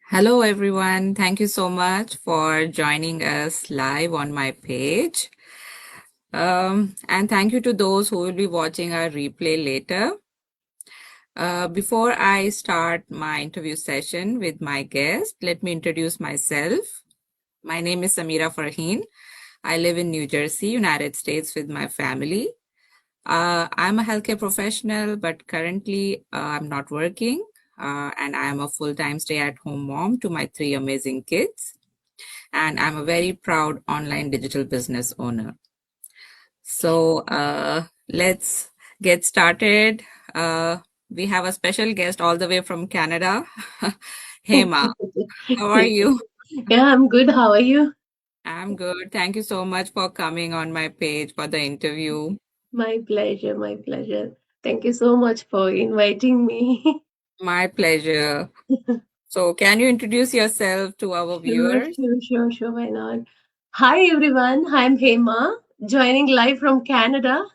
Hello, everyone. Thank you so much for joining us live on my page. And thank you to those who will be watching our replay later. Before I start my interview session with my guest, let me introduce myself. My name is Samira Farheen. I live in New Jersey, United States, with my family. I'm a healthcare professional, but currently I'm not working, and I'm a full-time stay-at-home mom to my three amazing kids. And I'm a very proud online digital business owner. So let's get started. Uh, we have a special guest all the way from Canada, Hema. How are you? Yeah, I'm good. How are you? I'm good. Thank you so much for coming on my page for the interview. My pleasure, my pleasure. Thank you so much for inviting me. My pleasure. So, can you introduce yourself to our Sure, viewers? sure, sure, sure. Why not? Hi, everyone. I'm Hema, joining live from Canada.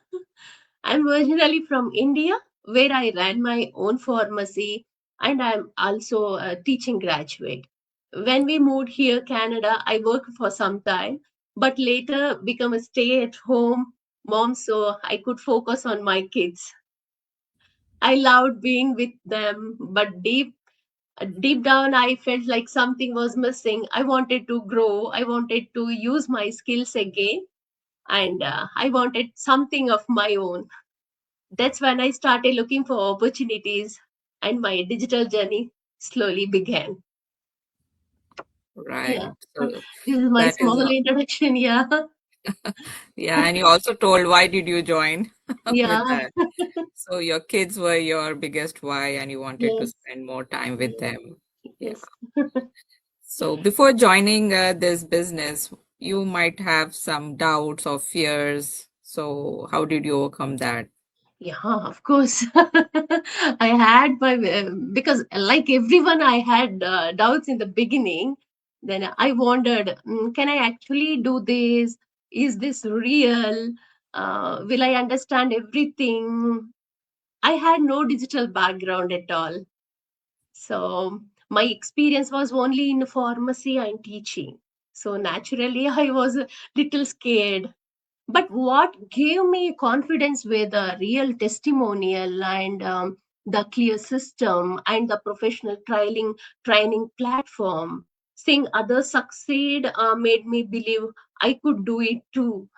I'm originally from India, where I ran my own pharmacy, and I'm also a teaching graduate. When we moved here, Canada, I worked for some time, but later become a stay-at-home mom, so I could focus on my kids. I loved being with them, but deep down I felt like something was missing. I wanted to grow. I wanted to use my skills again, and I wanted something of my own. That's when I started looking for opportunities, and my digital journey slowly began. Yeah, Right. So this is my that is, small introduction. Yeah, yeah. And you also told why did you join with yeah, that? So your kids were your biggest why, and you wanted to yes, spend more time with yes, them. Yeah. yes. So before joining this business, you might have some doubts or fears. So how did you overcome that? Yeah, of course. I had my because like everyone, I had doubts in the beginning. Then I wondered, can I actually do this? Is this real? Will I understand everything? I had no digital background at all, so my experience was only in pharmacy and teaching. So naturally, I was a little scared, but what gave me confidence were the real testimonial and the clear system and the professional training platform. Seeing others succeed made me believe I could do it too.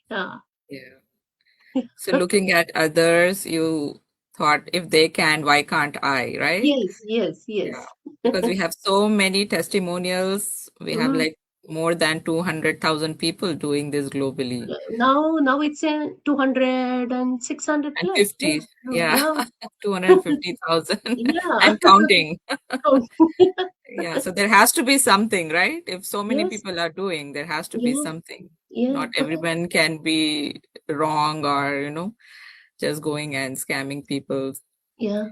Yeah. Yeah. So looking at others, you thought if they can, why can't I, right? Yes, yes, Yeah, yes. because we have so many testimonials. We have Mm. like more than 200,000 people doing this globally. Now it's a 200 and 600 And plus. 50, yeah, Yeah. 250,000 Yeah. and counting. Yeah, so there has to be something, right? If so many Yes. people are doing, there has to be Yeah. something. Yeah. Not everyone can be wrong or, just going and scamming people. Yeah.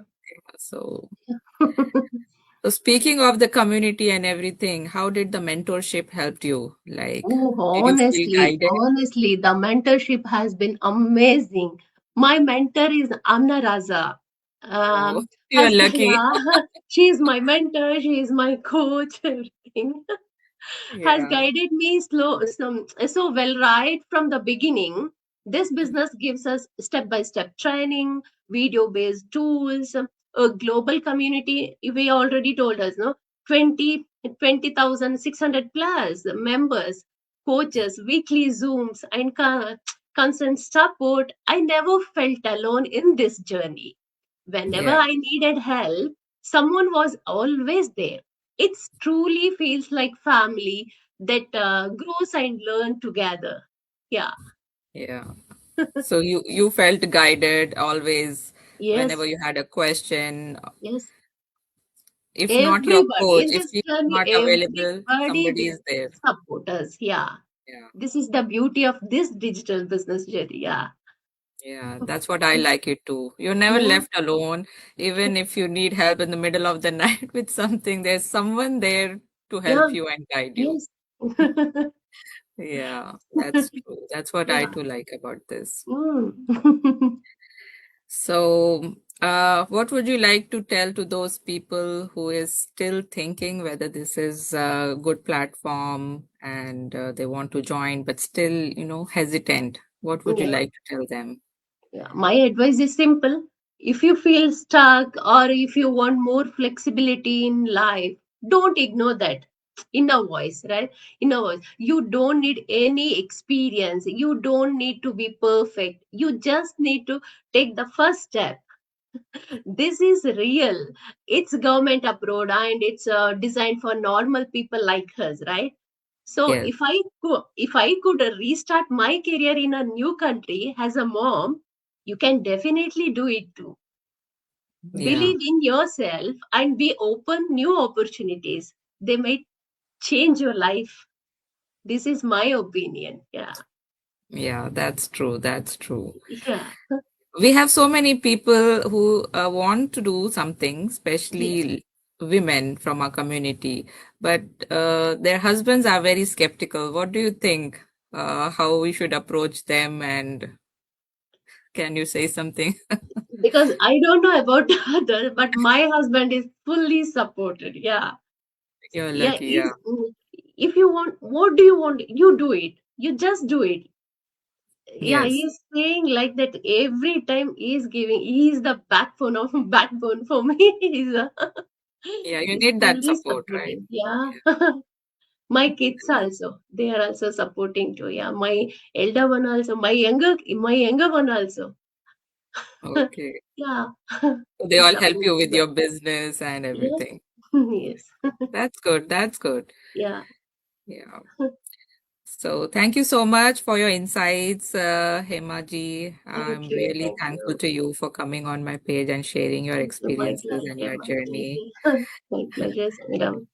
So, so speaking of the community and everything, how did the mentorship help you? Like, Oh, did you feel guided? honestly, the mentorship has been amazing. My mentor is Amna Raza. Oh, Um, you are lucky. yeah, she is my mentor. She is my coach. Everything has Yeah, guided me so well right from the beginning. This business gives us step-by-step training, video-based tools, a global community. We already told us, no, 20,600 plus members, coaches, weekly Zooms, and constant support. I never felt alone in this journey. Whenever yeah, I needed help, someone was always there. It truly feels like family that grows and learn together. Yeah. yeah. So you felt guided always whenever Yes. you had a question. Yes. If not your Everybody coach, in if this he's journey, not available, everybody somebody will is there. support us. Yeah. Yeah. This is the beauty of this digital business journey. Yeah. Yeah, that's what I like it too. You're never Yeah. left alone. Even if you need help in the middle of the night with something, there's someone there to Yeah. help you and guide you. Yes. Yeah, that's true. That's what I Yeah. too like about this. Mm. So, What would you like to tell to those people who is still thinking whether this is a good platform and they want to join but still, hesitant? What would you Yeah. like to tell them? Yeah, my advice is simple. If you feel stuck or if you want more flexibility in life, don't ignore that inner voice, right? Inner voice. You don't need any experience. You don't need to be perfect. You just need to take the first step. This is real. It's government approved and it's designed for normal people like us, right? So Yes. if I could restart my career in a new country as a mom, you can definitely do it too. Yeah. Believe in yourself and be open new opportunities. They may change your life. This is my opinion. Yeah. Yeah, that's true. That's true. Yeah. We have so many people who want to do something, Yes. especially women from our community, but their husbands are very skeptical. What do you think? How we should approach them, and can you say something? Because I don't know about others, but my husband is fully supported. Yeah. You're Yeah. lucky, yeah. If you want, what do you want? You do it. You just do it. Yeah, Yes. he's saying like that every time he's the backbone for me. Yeah, you He's need that fully support, right? supporting. Yeah. My kids also, they are also supporting too. Yeah, my elder one also, my younger one also. Okay. Yeah. So they He's all help you supporting with us. your business and Yes. everything. Yes. That's good. That's good. Yeah. Yeah. So thank you so much for your insights, Hema ji. Thank I'm you. really Thank thankful you. to you for coming on my page and sharing your Thank you. My experiences and pleasure. your My journey. pleasure. My pleasure, Sangam.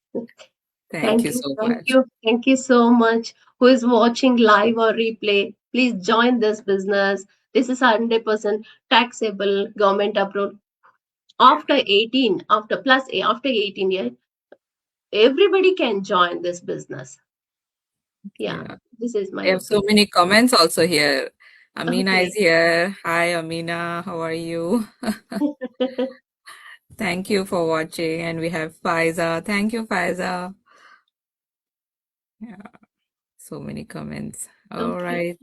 Thank Thank you you, so thank much. you, thank you so much. Who is watching live or replay? Please join this business. This is 100% taxable, government approved. Yeah. After 18, after 18 years, everybody can join this business. Yeah, Yeah. this is my We have so opinion. many comments also here. Amina is Okay. here. Hi, Amina. How are you? Thank you for watching. And we have Faiza. Thank you, Faiza. Yeah, so many comments. All Okay. right.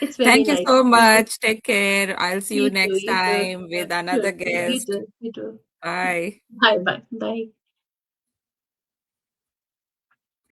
It's very Thank you nice. so Thank you. much. Take care. I'll see you You too. next You too. time with Sure, another sure. You guest. too. You too. Bye. Bye bye. Bye.